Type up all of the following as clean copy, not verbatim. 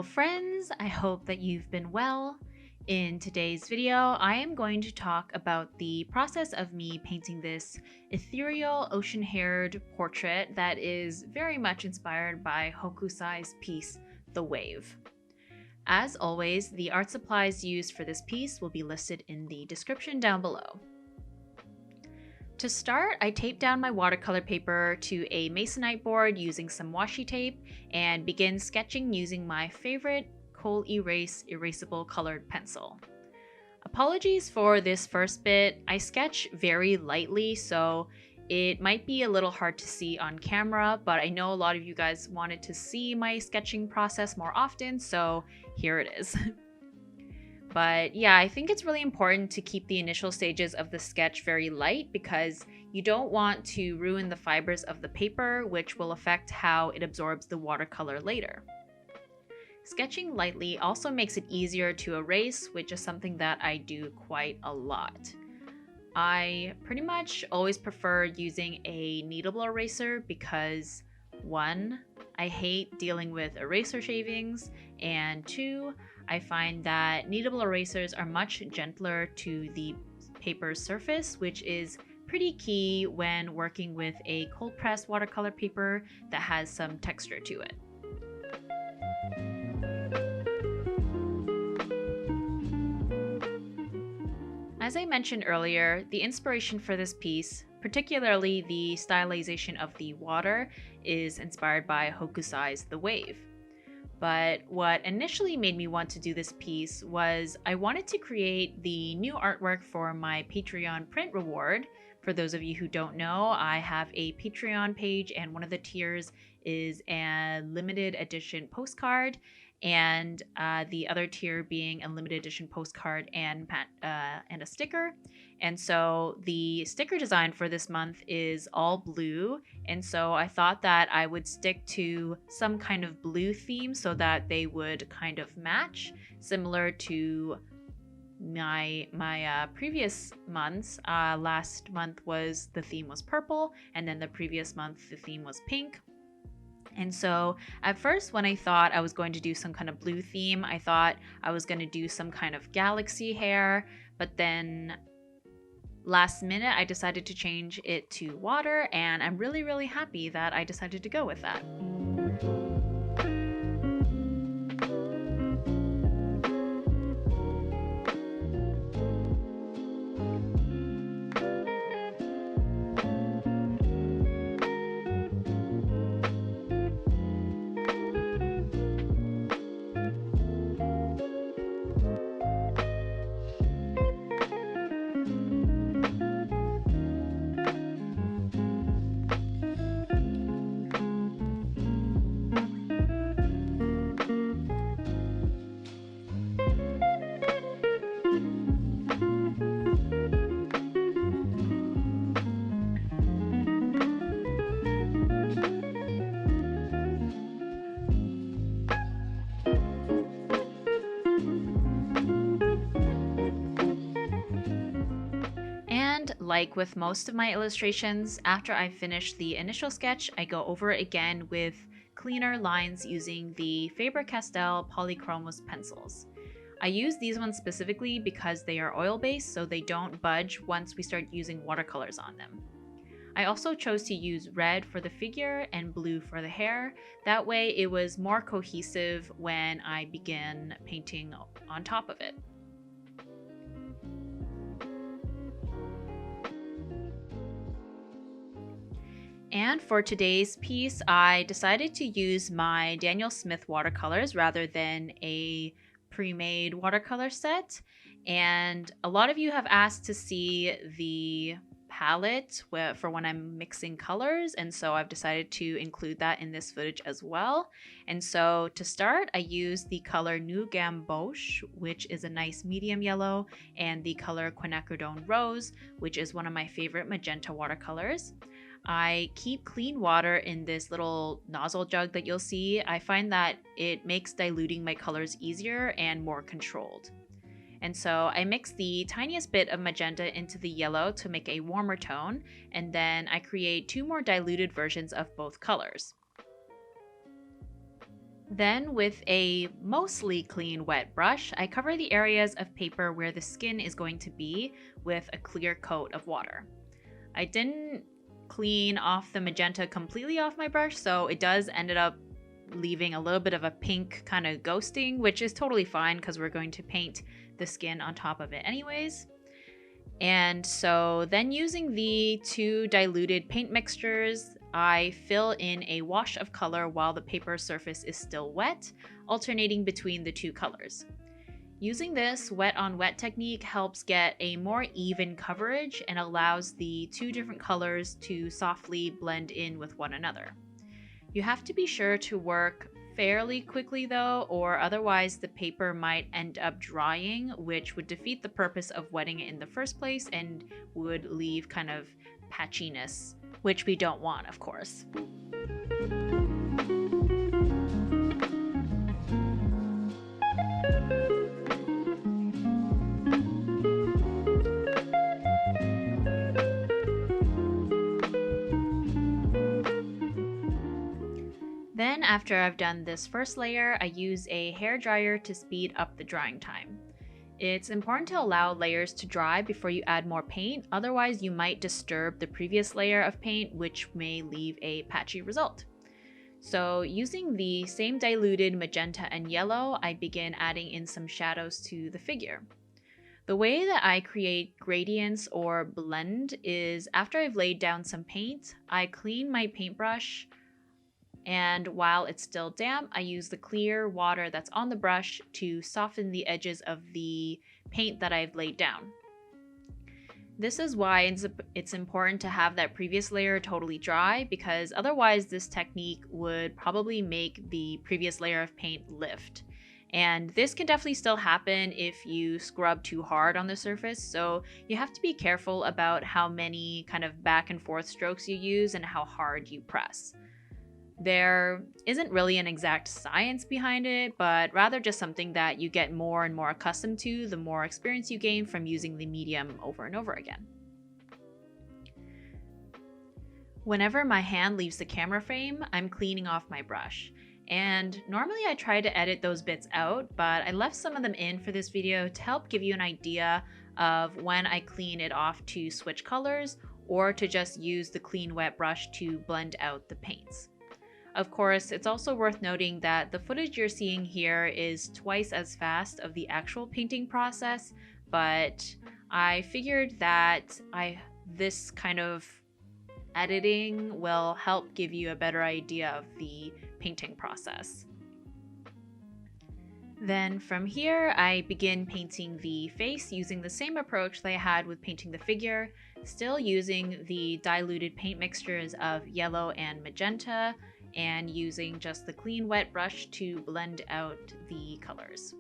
Hello friends, I hope that you've been well. In today's video, I am going to talk about the process of me painting this ethereal ocean-haired portrait that is very much inspired by Hokusai's piece, The Wave. As always, the art supplies used for this piece will be listed in the description down below. To start, I taped down my watercolor paper to a masonite board using some washi tape and begin sketching using my favorite Kohl Erase erasable colored pencil. Apologies for this first bit, I sketch very lightly, so it might be a little hard to see on camera, but I know a lot of you guys wanted to see my sketching process more often, so here it is. But yeah, I think it's really important to keep the initial stages of the sketch very light because you don't want to ruin the fibers of the paper, which will affect how it absorbs the watercolor later. Sketching lightly also makes it easier to erase, which is something that I do quite a lot. I pretty much always prefer using a kneadable eraser because 1, I hate dealing with eraser shavings, and 2, I find that kneadable erasers are much gentler to the paper's surface, which is pretty key when working with a cold pressed watercolor paper that has some texture to it. As I mentioned earlier, the inspiration for this piece, particularly the stylization of the water, is inspired by Hokusai's The Wave. But what initially made me want to do this piece was I wanted to create the new artwork for my Patreon print reward. For those of you who don't know, I have a Patreon page and one of the tiers is a limited edition postcard, and the other tier being a limited edition postcard and a sticker. And so the sticker design for this month is all blue, and so I thought that I would stick to some kind of blue theme so that they would kind of match, similar to my previous months. Last month the theme was purple, and then the previous month the theme was pink. And so at first, when I thought I was going to do some kind of blue theme, I thought I was going to do some kind of galaxy hair, but then last minute I decided to change it to water, and I'm really happy that I decided to go with that. Like with most of my illustrations, after I finish the initial sketch, I go over it again with cleaner lines using the Faber-Castell Polychromos pencils. I use these ones specifically because they are oil-based, so they don't budge once we start using watercolors on them. I also chose to use red for the figure and blue for the hair. That way it was more cohesive when I begin painting on top of it. And for today's piece, I decided to use my Daniel Smith watercolors rather than a pre-made watercolor set. And a lot of you have asked to see the palette for when I'm mixing colors, and so I've decided to include that in this footage as well. And so to start, I used the color New Gamboge, which is a nice medium yellow, and the color Quinacridone Rose, which is one of my favorite magenta watercolors. I keep clean water in this little nozzle jug that you'll see. I find that it makes diluting my colors easier and more controlled. And so I mix the tiniest bit of magenta into the yellow to make a warmer tone, and then I create 2 more diluted versions of both colors. Then with a mostly clean wet brush, I cover the areas of paper where the skin is going to be with a clear coat of water. I didn't clean off the magenta completely off my brush, so it does ended up leaving a little bit of a pink kind of ghosting, which is totally fine because we're going to paint the skin on top of it anyways. And so then using the two diluted paint mixtures, I fill in a wash of color while the paper surface is still wet, alternating between the two colors. Using this wet on wet technique helps get a more even coverage and allows the two different colors to softly blend in with one another. You have to be sure to work fairly quickly though, or otherwise the paper might end up drying, which would defeat the purpose of wetting it in the first place and would leave kind of patchiness, which we don't want, of course. Then after I've done this first layer, I use a hair dryer to speed up the drying time. It's important to allow layers to dry before you add more paint, otherwise you might disturb the previous layer of paint, which may leave a patchy result. So using the same diluted magenta and yellow, I begin adding in some shadows to the figure. The way that I create gradients or blend is after I've laid down some paint, I clean my paintbrush, and while it's still damp, I use the clear water that's on the brush to soften the edges of the paint that I've laid down. This is why it's important to have that previous layer totally dry, because otherwise this technique would probably make the previous layer of paint lift. And this can definitely still happen if you scrub too hard on the surface, so you have to be careful about how many kind of back and forth strokes you use and how hard you press. There isn't really an exact science behind it, but rather just something that you get more and more accustomed to the more experience you gain from using the medium over and over again. Whenever my hand leaves the camera frame, I'm cleaning off my brush. And normally I try to edit those bits out, but I left some of them in for this video to help give you an idea of when I clean it off to switch colors or to just use the clean wet brush to blend out the paints. Of course, it's also worth noting that the footage you're seeing here is twice as fast of the actual painting process, but I figured that this kind of editing will help give you a better idea of the painting process. Then from here, I begin painting the face using the same approach that I had with painting the figure, still using the diluted paint mixtures of yellow and magenta, and using just the clean wet brush to blend out the colors.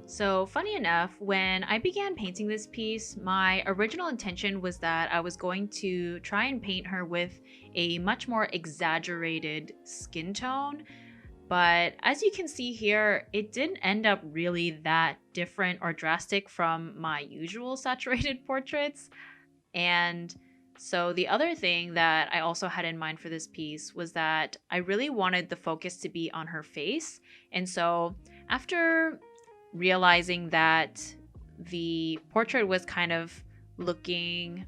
So funny enough, when I began painting this piece, my original intention was that I was going to try and paint her with a much more exaggerated skin tone. But as you can see here, it didn't end up really that different or drastic from my usual saturated portraits. And so the other thing that I also had in mind for this piece was that I really wanted the focus to be on her face. And so after realizing that the portrait was kind of looking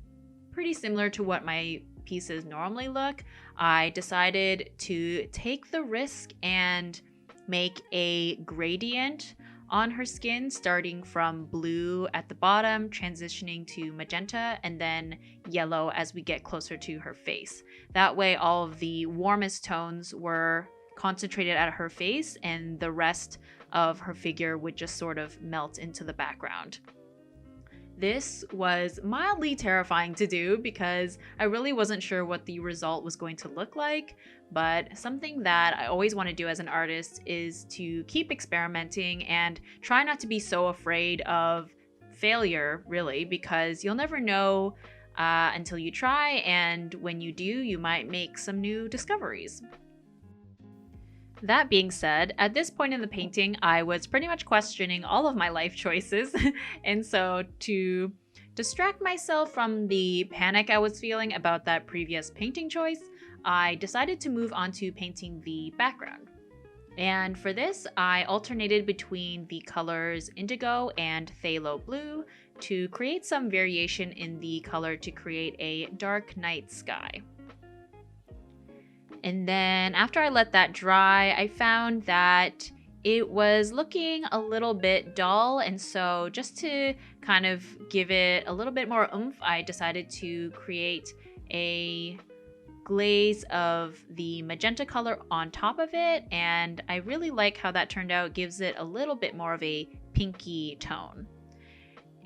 pretty similar to what my pieces normally look, I decided to take the risk and make a gradient on her skin, starting from blue at the bottom, transitioning to magenta, and then yellow as we get closer to her face. That way all of the warmest tones were concentrated at her face and the rest of her figure would just sort of melt into the background. This was mildly terrifying to do because I really wasn't sure what the result was going to look like, but something that I always want to do as an artist is to keep experimenting and try not to be so afraid of failure, really, because you'll never know until you try, and when you do, you might make some new discoveries. That being said, at this point in the painting, I was pretty much questioning all of my life choices, and so to distract myself from the panic I was feeling about that previous painting choice, I decided to move on to painting the background. And for this, I alternated between the colors indigo and phthalo blue to create some variation in the color to create a dark night sky. And then after I let that dry, I found that it was looking a little bit dull, and so just to kind of give it a little bit more oomph, I decided to create a glaze of the magenta color on top of it, and I really like how that turned out. It gives it a little bit more of a pinky tone.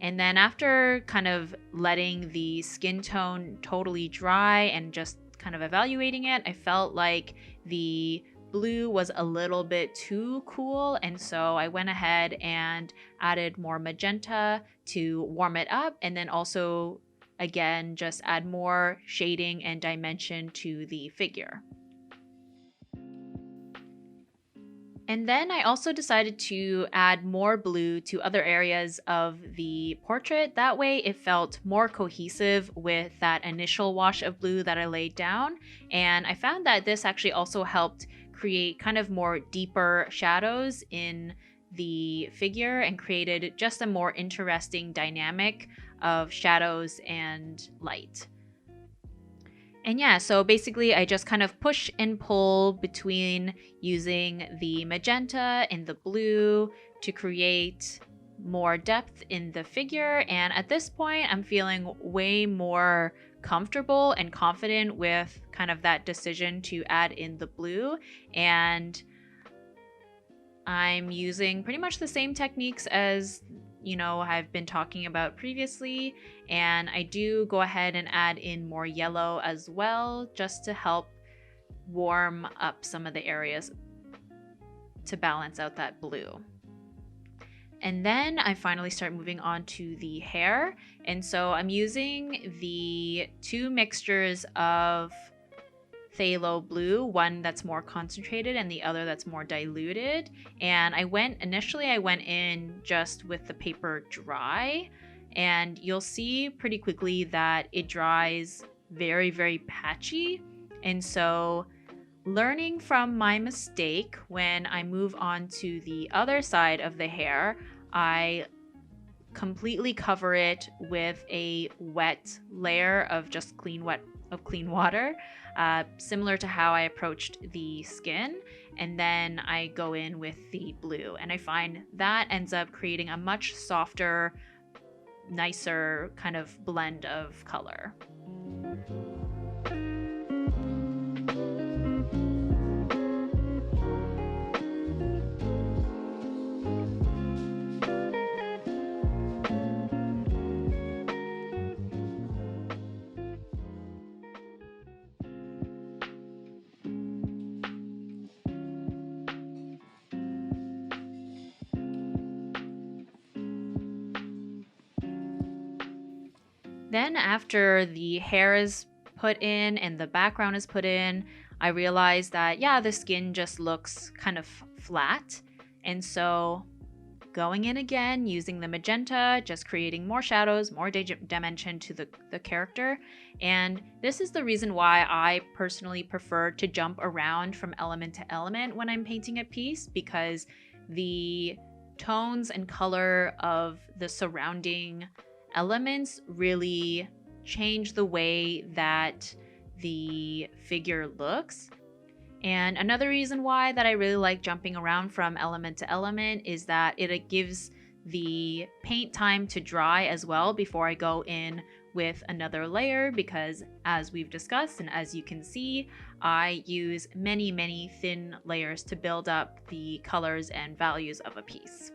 And then after kind of letting the skin tone totally dry and just kind of evaluating it, I felt like the blue was a little bit too cool, and so I went ahead and added more magenta to warm it up, and then also again just add more shading and dimension to the figure. And then I also decided to add more blue to other areas of the portrait. That way it felt more cohesive with that initial wash of blue that I laid down. And I found that this actually also helped create kind of more deeper shadows in the figure and created just a more interesting dynamic of shadows and light. And yeah, so basically I just kind of push and pull between using the magenta and the blue to create more depth in the figure. And at this point, I'm feeling way more comfortable and confident with kind of that decision to add in the blue. And I'm using pretty much the same techniques as I've been talking about previously, and I do go ahead and add in more yellow as well, just to help warm up some of the areas to balance out that blue. And then I finally start moving on to the hair, and so I'm using the two mixtures of phthalo blue, one that's more concentrated and the other that's more diluted. And initially I went in just with the paper dry, and you'll see pretty quickly that it dries very, very patchy. And so learning from my mistake, when I move on to the other side of the hair, I completely cover it with a wet layer of just clean water, similar to how I approached the skin, and then I go in with the blue, and I find that ends up creating a much softer, nicer kind of blend of color. Then after the hair is put in and the background is put in, I realized that, yeah, the skin just looks kind of flat. And so going in again, using the magenta, just creating more shadows, more dimension to the character. And this is the reason why I personally prefer to jump around from element to element when I'm painting a piece, because the tones and color of the surrounding elements really change the way that the figure looks. And another reason why that I really like jumping around from element to element is that it gives the paint time to dry as well before I go in with another layer, because as we've discussed and as you can see, I use many, many thin layers to build up the colors and values of a piece.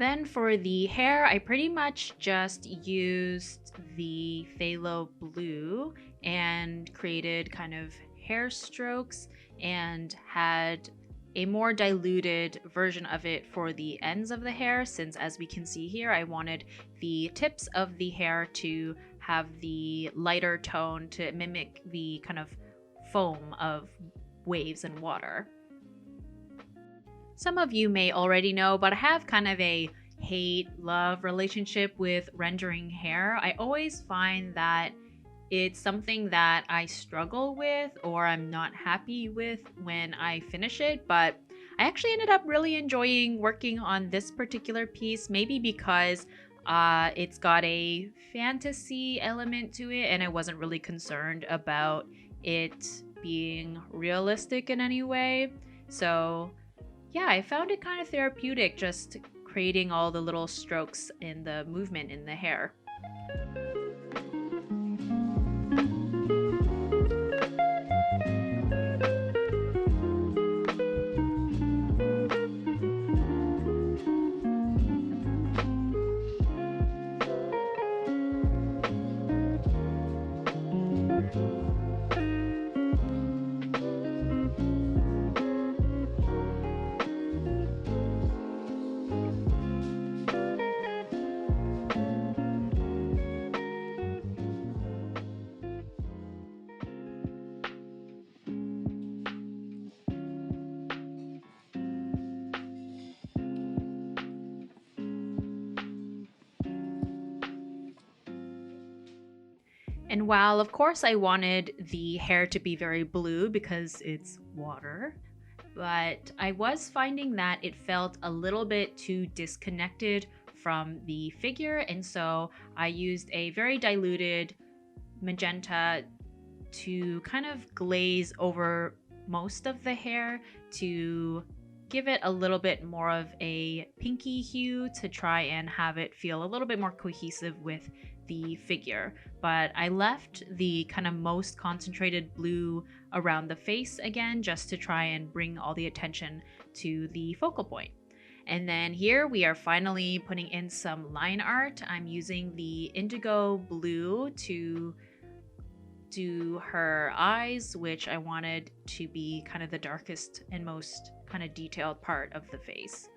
Then for the hair, I pretty much just used the phthalo blue and created kind of hair strokes and had a more diluted version of it for the ends of the hair, since as we can see here, I wanted the tips of the hair to have the lighter tone to mimic the kind of foam of waves and water. Some of you may already know, but I have kind of a hate-love relationship with rendering hair. I always find that it's something that I struggle with or I'm not happy with when I finish it, but I actually ended up really enjoying working on this particular piece, maybe because it's got a fantasy element to it and I wasn't really concerned about it being realistic in any way. So yeah, I found it kind of therapeutic just creating all the little strokes in the movement in the hair. And while of course I wanted the hair to be very blue because it's water, but I was finding that it felt a little bit too disconnected from the figure, and so I used a very diluted magenta to kind of glaze over most of the hair to give it a little bit more of a pinky hue to try and have it feel a little bit more cohesive with the figure. But I left the kind of most concentrated blue around the face again, just to try and bring all the attention to the focal point. And then here we are finally putting in some line art. I'm using the indigo blue to do her eyes, which I wanted to be kind of the darkest and most kind of detailed part of the face.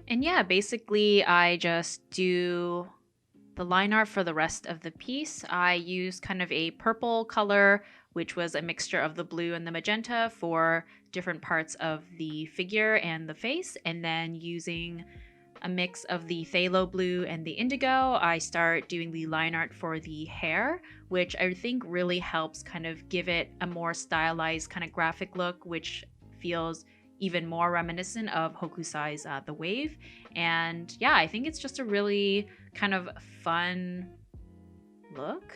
And yeah, basically I just do the line art for the rest of the piece. I use kind of a purple color, which was a mixture of the blue and the magenta for different parts of the figure and the face. And then using a mix of the phthalo blue and the indigo, I start doing the line art for the hair, which I think really helps kind of give it a more stylized kind of graphic look, which feels even more reminiscent of Hokusai's The Wave. And yeah, I think it's just a really kind of fun look.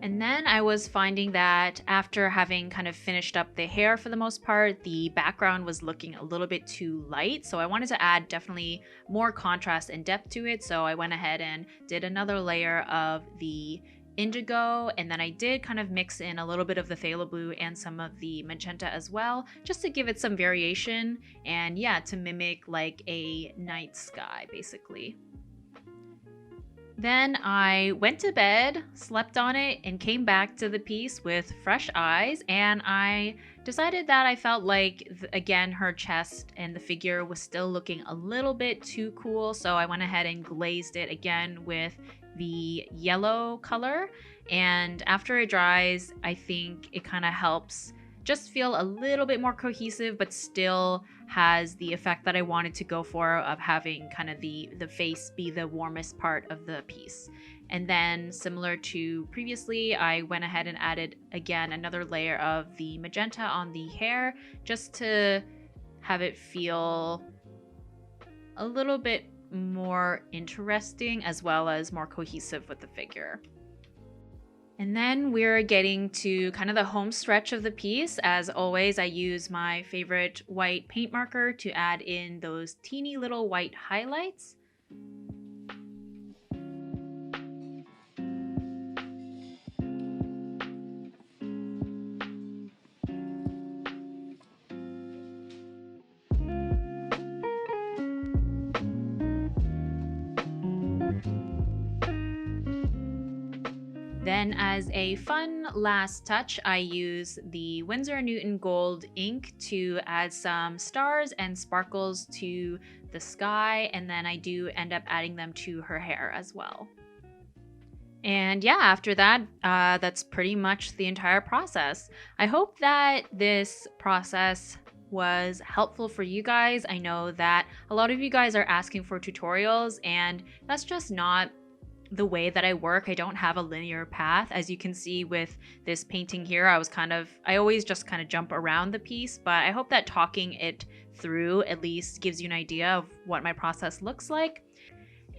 And then I was finding that after having kind of finished up the hair for the most part, the background was looking a little bit too light. So I wanted to add definitely more contrast and depth to it. So I went ahead and did another layer of the indigo, and then I did kind of mix in a little bit of the phthalo blue and some of the magenta as well, just to give it some variation and yeah, to mimic like a night sky basically. Then I went to bed, slept on it, and came back to the piece with fresh eyes, and I decided that I felt like, again, her chest and the figure was still looking a little bit too cool, so I went ahead and glazed it again with the yellow color, and after it dries, I think it kind of helps just feel a little bit more cohesive, but still has the effect that I wanted to go for of having kind of the face be the warmest part of the piece. And then similar to previously, I went ahead and added again another layer of the magenta on the hair just to have it feel a little bit more interesting as well as more cohesive with the figure. And then we're getting to kind of the home stretch of the piece. As always, I use my favorite white paint marker to add in those teeny little white highlights. Then as a fun last touch, I use the Winsor & Newton Gold ink to add some stars and sparkles to the sky, and then I do end up adding them to her hair as well. And yeah, after that, that's pretty much the entire process. I hope that this process was helpful for you guys. I know that a lot of you guys are asking for tutorials, and that's just not the way that I work. I don't have a linear path. As you can see with this painting here, I always just kind of jump around the piece, but I hope that talking it through at least gives you an idea of what my process looks like.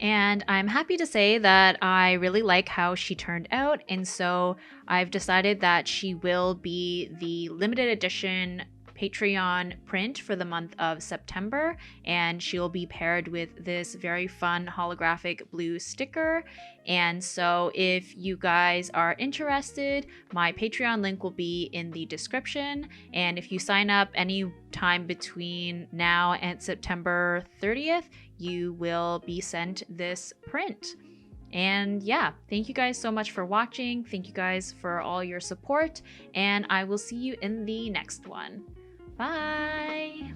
And I'm happy to say that I really like how she turned out, and so I've decided that she will be the limited edition Patreon print for the month of September, and she'll be paired with this very fun holographic blue sticker. And so if you guys are interested, my Patreon link will be in the description, and if you sign up any time between now and September 30th, you will be sent this print. And yeah, thank you guys so much for watching. Thank you guys for all your support, and I will see you in the next one. Bye!